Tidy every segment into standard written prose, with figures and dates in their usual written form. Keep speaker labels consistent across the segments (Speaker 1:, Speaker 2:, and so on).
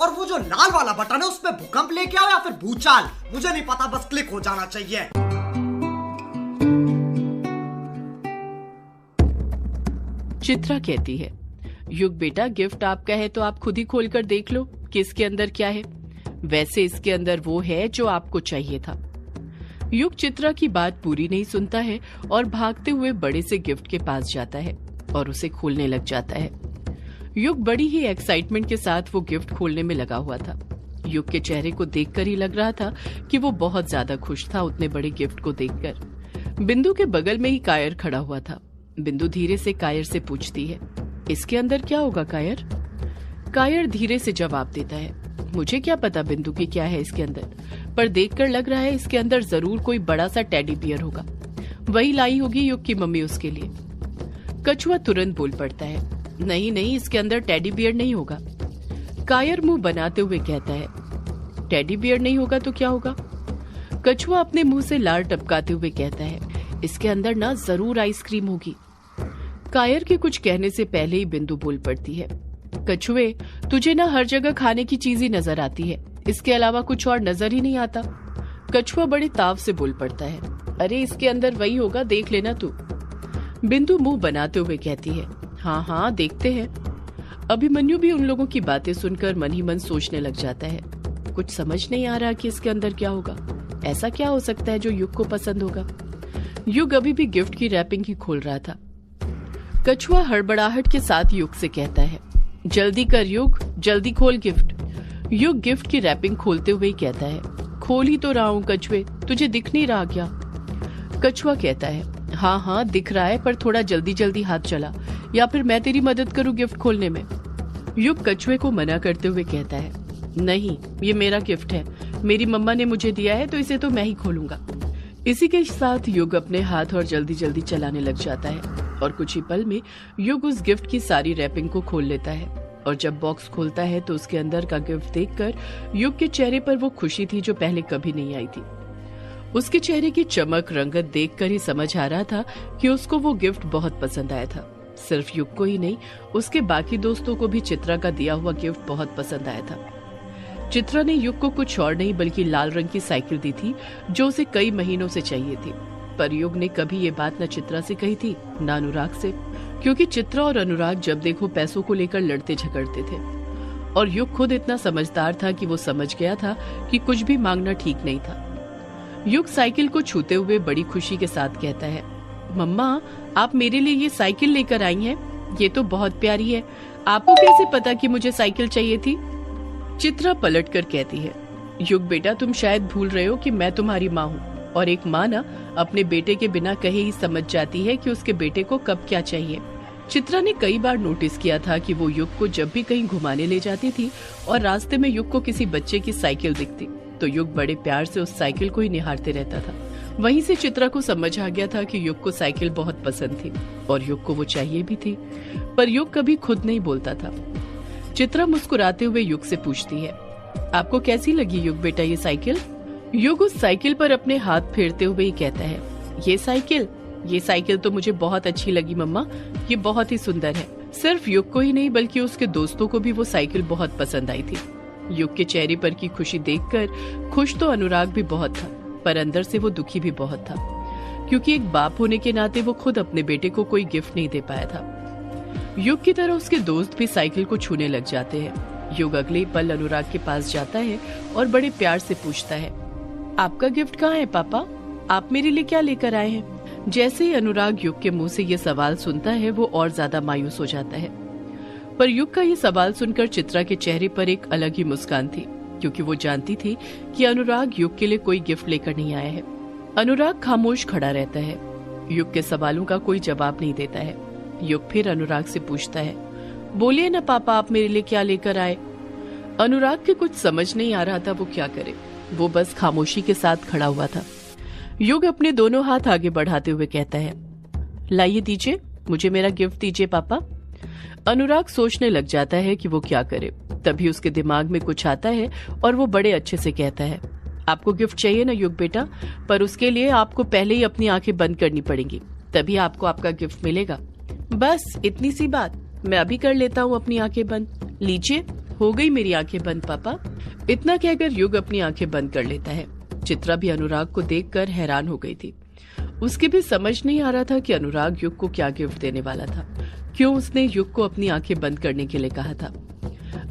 Speaker 1: और वो जो लाल वाला बटन है उस पे भूकंप लेके आओ या फिर भूचाल, मुझे नहीं पता, बस क्लिक हो जाना चाहिए।
Speaker 2: चित्रा कहती है, युग बेटा गिफ्ट आपका है तो आप खुद ही खोल कर देख लो कि इसके अंदर क्या है। वैसे इसके अंदर वो है जो आपको चाहिए था। युग चित्रा की बात पूरी नहीं सुनता है और भागते हुए बड़े से गिफ्ट के पास जाता है और उसे खोलने लग जाता है। युग बड़ी ही एक्साइटमेंट के साथ वो गिफ्ट खोलने में लगा हुआ था। युग के चेहरे को देखकर ही लग रहा था कि वो बहुत ज्यादा खुश था उतने बड़े गिफ्ट को देखकर। बिंदु के बगल में ही कायर खड़ा हुआ था। बिंदु धीरे से कायर से पूछती है, इसके अंदर क्या होगा कायर? कायर धीरे से जवाब देता है, मुझे क्या पता बिंदु की क्या है इसके अंदर, पर देखकर लग रहा है इसके अंदर जरूर कोई बड़ा सा टेडी बियर होगा, वही लाई होगी युग की मम्मी उसके लिए। कछुआ तुरंत बोल पड़ता है, नहीं नहीं इसके अंदर टेडी बियर नहीं होगा। कायर मुंह बनाते हुए कहता है, टेडी बियर नहीं होगा तो क्या होगा? कछुआ अपने मुंह से लार टपकाते हुए कहता है, इसके अंदर ना जरूर आइसक्रीम होगी। कायर के कुछ कहने से पहले ही बिंदु बोल पड़ती है, कछुए तुझे ना हर जगह खाने की चीज ही नजर आती है, इसके अलावा कुछ और नजर ही नहीं आता। कछुआ बड़े ताव से बोल पड़ता है, अरे इसके अंदर वही होगा, देख लेना तू। बिंदु मुंह बनाते हुए कहती है, हाँ हाँ देखते हैं। अभिमन्यु भी उन लोगों की बातें सुनकर मन ही मन सोचने लग जाता है, कुछ समझ नहीं आ रहा कि इसके अंदर क्या होगा। ऐसा क्या हो सकता है जो युग को पसंद होगा? युग अभी भी गिफ्ट की रैपिंग ही खोल रहा था। कछुआ हड़बड़ाहट के साथ युग से कहता है, जल्दी कर युग, जल्दी खोल गिफ्ट। युग गिफ्ट की रैपिंग खोलते हुए ही कहता है, खोल ही तो रहा हूँ कछुए, तुझे दिख नहीं रहा क्या? कछुआ कहता है, हाँ हाँ दिख रहा है, पर थोड़ा जल्दी जल्दी हाथ चला, या फिर मैं तेरी मदद करूँ गिफ्ट खोलने में। युग कछुए को मना करते हुए कहता है, नहीं ये मेरा गिफ्ट है, मेरी मम्मा ने मुझे दिया है तो इसे तो मैं ही खोलूंगा। इसी के साथ युग अपने हाथ और जल्दी जल्दी चलाने लग जाता है और कुछ ही पल में युग उस गिफ्ट की सारी रैपिंग को खोल लेता है। और जब बॉक्स खोलता है तो उसके अंदर का गिफ्ट देखकर युग के चेहरे पर वो खुशी थी जो पहले कभी नहीं आई थी। उसके चेहरे की चमक रंगत देखकर ही समझ आ रहा था कि उसको वो गिफ्ट बहुत पसंद आया था। सिर्फ युग को ही नहीं, उसके बाकी दोस्तों को भी चित्रा का दिया हुआ गिफ्ट बहुत पसंद आया था। चित्रा ने युग को कुछ और नहीं बल्कि लाल रंग की साइकिल दी थी जो उसे कई महीनों से चाहिए थी। पर युग ने कभी ये बात न चित्रा से कही थी न अनुराग से, क्योंकि चित्रा और अनुराग जब देखो पैसों को लेकर लड़ते झगड़ते थे। और युग खुद इतना समझदार था कि वो समझ गया था कि कुछ भी मांगना ठीक नहीं था। युग साइकिल को छूते हुए बड़ी खुशी के साथ कहता है, मम्मा आप मेरे लिए ये साइकिल लेकर आई हैं, ये तो बहुत प्यारी है, आपको कैसे पता कि मुझे साइकिल चाहिए थी? चित्रा पलटकर कहती है, युग बेटा तुम शायद भूल रहे हो कि मैं तुम्हारी माँ हूँ, और एक माँ ना अपने बेटे के बिना कहे ही समझ जाती है कि उसके बेटे को कब क्या चाहिए। चित्रा ने कई बार नोटिस किया था कि वो युग को जब भी कहीं घुमाने ले जाती थी और रास्ते में युग को किसी बच्चे की साइकिल दिखती तो युग बड़े प्यार से उस साइकिल को ही निहारते रहता था। वहीं से चित्रा को समझ आ गया था कि युग को साइकिल बहुत पसंद थी और युग को वो चाहिए भी थी, पर युग कभी खुद नहीं बोलता था। चित्रा मुस्कुराते हुए युग से पूछती है, आपको कैसी लगी युग बेटा ये साइकिल? युग उस साइकिल पर अपने हाथ फेरते हुए ही कहता है, ये साइकिल तो मुझे बहुत अच्छी लगी मम्मा, ये बहुत ही सुंदर है। सिर्फ युग को ही नहीं बल्कि उसके दोस्तों को भी वो साइकिल बहुत पसंद आई थी। युग के चेहरे पर की खुशी देखकर खुश तो अनुराग भी बहुत था, पर अंदर से वो दुखी भी बहुत था, क्योंकि एक बाप होने के नाते वो खुद अपने बेटे को कोई गिफ्ट नहीं दे पाया था। युग की तरह उसके दोस्त भी साइकिल को छूने लग जाते हैं। युग अगले पल अनुराग के पास जाता है और बड़े प्यार से पूछता है, आपका गिफ्ट कहाँ है पापा? आप मेरे लिए क्या लेकर आए हैं? जैसे ही अनुराग युग के मुंह से ये सवाल सुनता है वो और ज्यादा मायूस हो जाता है। पर युग का ये सवाल सुनकर चित्रा के चेहरे पर एक अलग ही मुस्कान थी, क्योंकि वो जानती थी कि अनुराग युग के लिए कोई गिफ्ट लेकर नहीं आया है। अनुराग खामोश खड़ा रहता है, युग के सवालों का कोई जवाब नहीं देता है। युग फिर अनुराग से पूछता है, बोलिए ना पापा आप मेरे लिए क्या लेकर आए? अनुराग के कुछ समझ नहीं आ रहा था वो क्या करे, वो बस खामोशी के साथ खड़ा हुआ था। युग अपने दोनों हाथ आगे बढ़ाते हुए कहता है, लाइए दीजिए, मुझे मेरा गिफ्ट दीजिए पापा। अनुराग सोचने लग जाता है कि वो क्या करे। तभी उसके दिमाग में कुछ आता है और वो बड़े अच्छे से कहता है, आपको गिफ्ट चाहिए ना युग बेटा, पर उसके लिए आपको पहले ही अपनी आंखें बंद करनी पड़ेंगी, तभी आपको आपका गिफ्ट मिलेगा। बस इतनी सी बात, मैं अभी कर लेता हूँ अपनी आंखें बंद, लीजिए। हो गई मेरी आंखें बंद पापा। इतना कहकर युग अपनी आंखें बंद कर लेता है। चित्रा भी अनुराग को देखकर हैरान हो गई थी। उसकी भी समझ नहीं आ रहा था कि अनुराग युग को क्या गिफ्ट देने वाला था, क्यों उसने युग को अपनी आंखें बंद करने के लिए कहा था।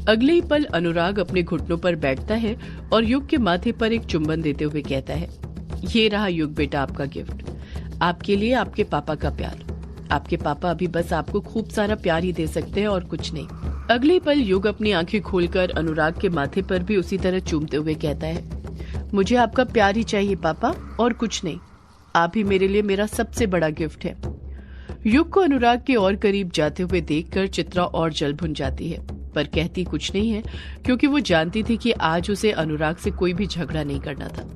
Speaker 2: अगले ही पल अनुराग अपने घुटनों पर बैठता है और युग के माथे पर एक चुंबन देते हुए कहता है, ये रहा युग बेटा आपका गिफ्ट, आपके लिए आपके पापा का प्यार। आपके पापा अभी बस आपको खूब सारा प्यार ही दे सकते हैं और कुछ नहीं। अगले पल युग अपनी आंखें खोलकर अनुराग के माथे पर भी उसी तरह चूमते हुए कहता है, मुझे आपका प्यार ही चाहिए पापा और कुछ नहीं। आप ही मेरे लिए मेरा सबसे बड़ा गिफ्ट है। युग को अनुराग के और करीब जाते हुए देखकर चित्रा और जल भुन जाती है, पर कहती कुछ नहीं है क्योंकि वो जानती थी कि आज उसे अनुराग से कोई भी झगड़ा नहीं करना था।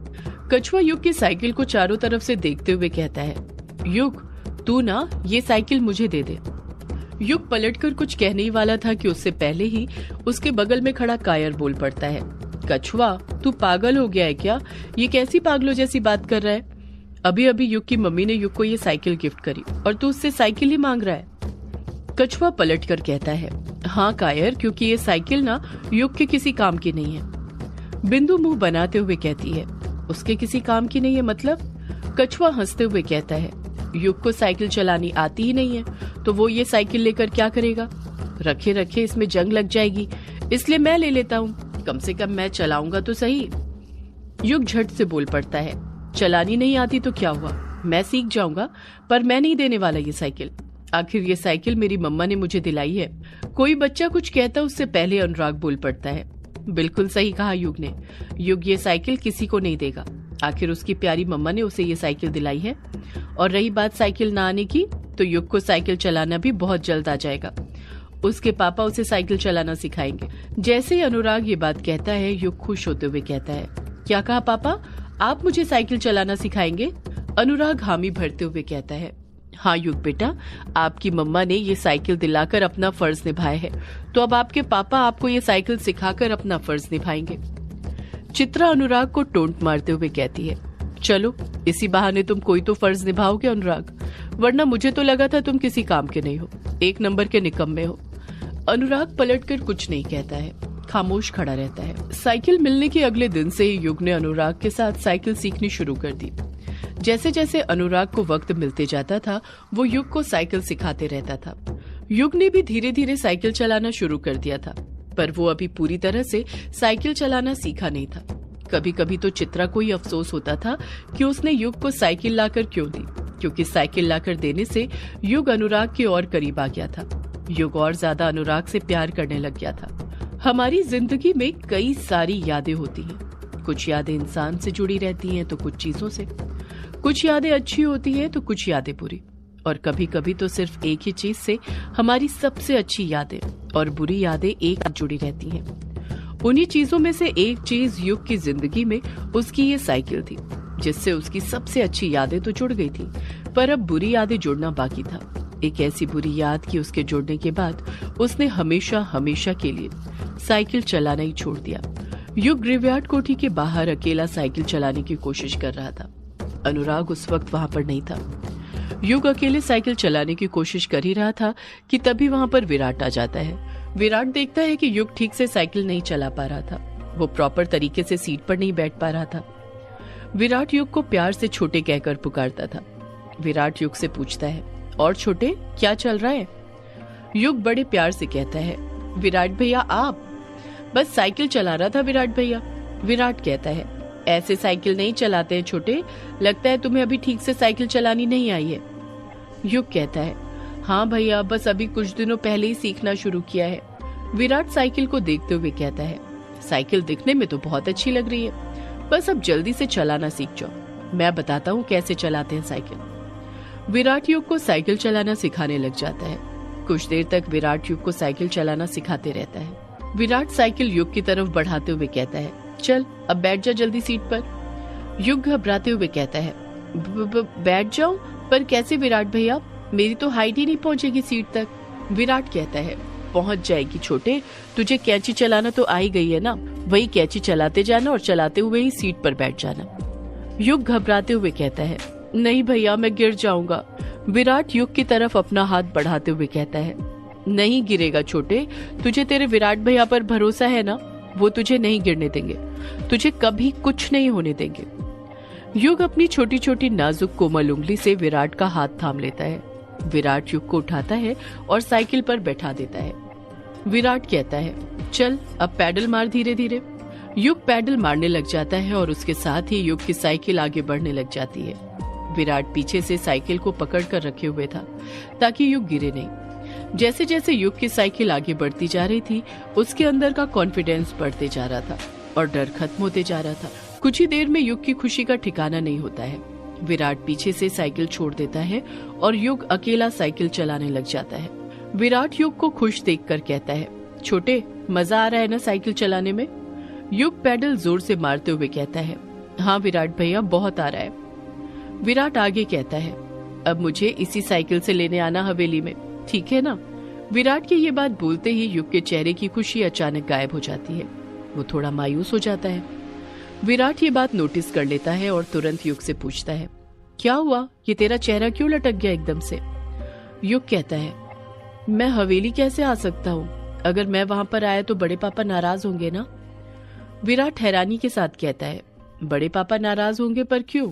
Speaker 2: कछुआ युग की साइकिल को चारों तरफ से देखते हुए कहता है, युग तू ना ये साइकिल मुझे दे दे। युग पलटकर कुछ कहने ही वाला था कि उससे पहले ही उसके बगल में खड़ा कायर बोल पड़ता है, कछुआ तू पागल हो गया है क्या? ये कैसी पागलों जैसी बात कर रहा है? अभी अभी युग की मम्मी ने युग को ये साइकिल गिफ्ट करी और तू उससे साइकिल ही मांग रहा है। कछुआ पलटकर कहता है, हाँ कायर, क्योंकि ये साइकिल ना युग के किसी काम की नहीं है। बिंदु मुंह बनाते हुए कहती है, उसके किसी काम की नहीं है मतलब? कछुआ हंसते हुए कहता है, युग को साइकिल चलानी आती ही नहीं है तो वो ये साइकिल लेकर क्या करेगा? रखे रखे इसमें जंग लग जाएगी, इसलिए मैं ले लेता हूँ, कम से कम मैं चलाऊंगा तो सही। युग झट से बोल पड़ता है, चलानी नहीं आती तो क्या हुआ, मैं सीख जाऊंगा, पर मैं नहीं देने वाला ये साइकिल। आखिर ये साइकिल मेरी मम्मा ने मुझे दिलाई है। कोई बच्चा कुछ कहता उससे पहले अनुराग बोल पड़ता है, बिल्कुल सही कहा युग ने, युग ये साइकिल किसी को नहीं देगा। आखिर उसकी प्यारी मम्मा ने उसे ये साइकिल दिलाई है। और रही बात साइकिल ना आने की, तो युग को साइकिल चलाना भी बहुत जल्द आ जाएगा। उसके पापा उसे साइकिल चलाना सिखाएंगे। जैसे ही अनुराग ये बात कहता है, युग खुश होते हुए कहता है, क्या कहा पापा, आप मुझे साइकिल चलाना सिखाएंगे? अनुराग हामी भरते हुए कहता है, हाँ युग बेटा, आपकी मम्मा ने ये साइकिल दिलाकर अपना फर्ज निभाया है, तो अब आपके पापा आपको ये साइकिल सिखाकर अपना फर्ज निभाएंगे। चित्रा अनुराग को टोंट मारते हुए कहती है, चलो इसी बहाने तुम कोई तो फर्ज निभाओगे अनुराग, वरना मुझे तो लगा था तुम किसी काम के नहीं हो, एक नंबर के निकम्मे हो। अनुराग पलटकर कुछ नहीं कहता है, खामोश खड़ा रहता है। साइकिल मिलने के अगले दिन से ही युग ने अनुराग के साथ साइकिल सीखनी शुरू कर दी। जैसे जैसे अनुराग को वक्त मिलते जाता था, वो युग को साइकिल सिखाते रहता था। युग ने भी धीरे धीरे साइकिल चलाना शुरू कर दिया था, पर वो अभी पूरी तरह से साइकिल चलाना सीखा नहीं था। कभी कभी तो चित्रा को ही अफसोस होता था कि उसने युग को साइकिल लाकर क्यों दी, क्योंकि साइकिल लाकर देने से युग अनुराग के और करीब आ गया था। युग और ज्यादा अनुराग से प्यार करने लग गया था। हमारी जिंदगी में कई सारी यादें होती हैं। कुछ यादें इंसान से जुड़ी रहती हैं तो कुछ चीजों से। कुछ यादें अच्छी होती हैं तो कुछ यादें बुरी। और कभी कभी तो सिर्फ एक ही चीज से हमारी सबसे अच्छी यादें और बुरी यादें एक साथ जुड़ी रहती हैं। उन्हीं चीजों में से एक चीज युग की जिंदगी में उसकी ये साइकिल थी, जिससे उसकी सबसे अच्छी यादें तो जुड़ गई थी, पर अब बुरी यादें जुड़ना बाकी था। एक ऐसी बुरी याद कि उसके जुड़ने के बाद उसने हमेशा हमेशा के लिए साइकिल चलाना ही छोड़ दिया। युग ग्रेवयार्ड कोठी के बाहर अकेला साइकिल चलाने की कोशिश कर रहा था। अनुराग उस वक्त वहां पर नहीं था। युग अकेले साइकिल चलाने की कोशिश कर ही रहा था कि तभी वहां पर विराट आ जाता है। विराट देखता है कि युग ठीक से साइकिल नहीं चला पा रहा था, वो प्रॉपर तरीके से सीट पर नहीं बैठ पा रहा था। विराट युग को प्यार से छोटे कहकर पुकारता था। विराट युग से पूछता है, और छोटे क्या चल रहा है? युग बड़े प्यार से कहता है, विराट भैया आप? बस साइकिल चला रहा था विराट भैया। विराट कहता है, ऐसे साइकिल नहीं चलाते हैं छोटे, लगता है तुम्हें अभी ठीक से साइकिल चलानी नहीं आई है। युग कहता है, हाँ भैया, बस अभी कुछ दिनों पहले ही सीखना शुरू किया है। विराट साइकिल को देखते हुए कहता है, साइकिल दिखने में तो बहुत अच्छी लग रही है, बस अब जल्दी से चलाना सीख जाओ, मैं बताता हूँ कैसे चलाते हैं साइकिल। विराट युग को साइकिल चलाना सिखाने लग जाता है। कुछ देर तक विराट युग को साइकिल चलाना सिखाते रहता है। विराट साइकिल युग की तरफ बढ़ाते हुए कहता है, चल अब बैठ जा जल्दी सीट पर। युग घबराते हुए कहता है, बैठ जाऊं? पर कैसे विराट भैया, मेरी तो हाइट ही नहीं पहुंचेगी सीट तक। विराट कहता है, पहुंच जाएगी छोटे, तुझे कैंची चलाना तो आ ही गई है ना, वही कैंची चलाते जाना और चलाते हुए ही सीट पर बैठ जाना। युग घबराते हुए कहता है, नहीं भैया मैं गिर जाऊंगा। विराट युग की तरफ अपना हाथ बढ़ाते हुए कहता है, नहीं गिरेगा छोटे, तुझे तेरे विराट भैया पर भरोसा है ना, वो तुझे नहीं गिरने देंगे, तुझे कभी कुछ नहीं होने देंगे। युग अपनी छोटी छोटी नाजुक कोमल उंगली से विराट का हाथ थाम लेता है। विराट युग को उठाता है और साइकिल पर बैठा देता है। विराट कहता है, चल अब पैडल मार धीरे धीरे। युग पैडल मारने लग जाता है और उसके साथ ही युग की साइकिल आगे बढ़ने लग जाती है। विराट पीछे से साइकिल को पकड़ कर रखे हुए था ताकि युग गिरे नहीं। जैसे जैसे युग की साइकिल आगे बढ़ती जा रही थी, उसके अंदर का कॉन्फिडेंस बढ़ते जा रहा था और डर खत्म होते जा रहा था। कुछ ही देर में युग की खुशी का ठिकाना नहीं होता है। विराट पीछे से साइकिल छोड़ देता है और युग अकेला साइकिल चलाने लग जाता है। विराट युग को खुश देखकर कहता है, छोटे मजा आ रहा है ना साइकिल चलाने में? युग पैडल जोर से मारते हुए कहता है, हाँ विराट भैया बहुत आ रहा है। विराट आगे कहता है, अब मुझे इसी साइकिल से लेने आना हवेली में, ठीक है ना? विराट की ये बात बोलते ही युग के चेहरे की खुशी अचानक गायब हो जाती है। वो थोड़ा मायूस हो जाता है। विराट ये बात नोटिस कर लेता है और तुरंत युग से पूछता है, क्या हुआ, ये तेरा चेहरा क्यों लटक गया एकदम से? युग कहता है, मैं हवेली कैसे आ सकता हूँ? अगर मैं वहां पर आया तो बड़े पापा नाराज होंगे ना? विराट हैरानी के साथ कहता है, बड़े पापा नाराज होंगे पर क्यों?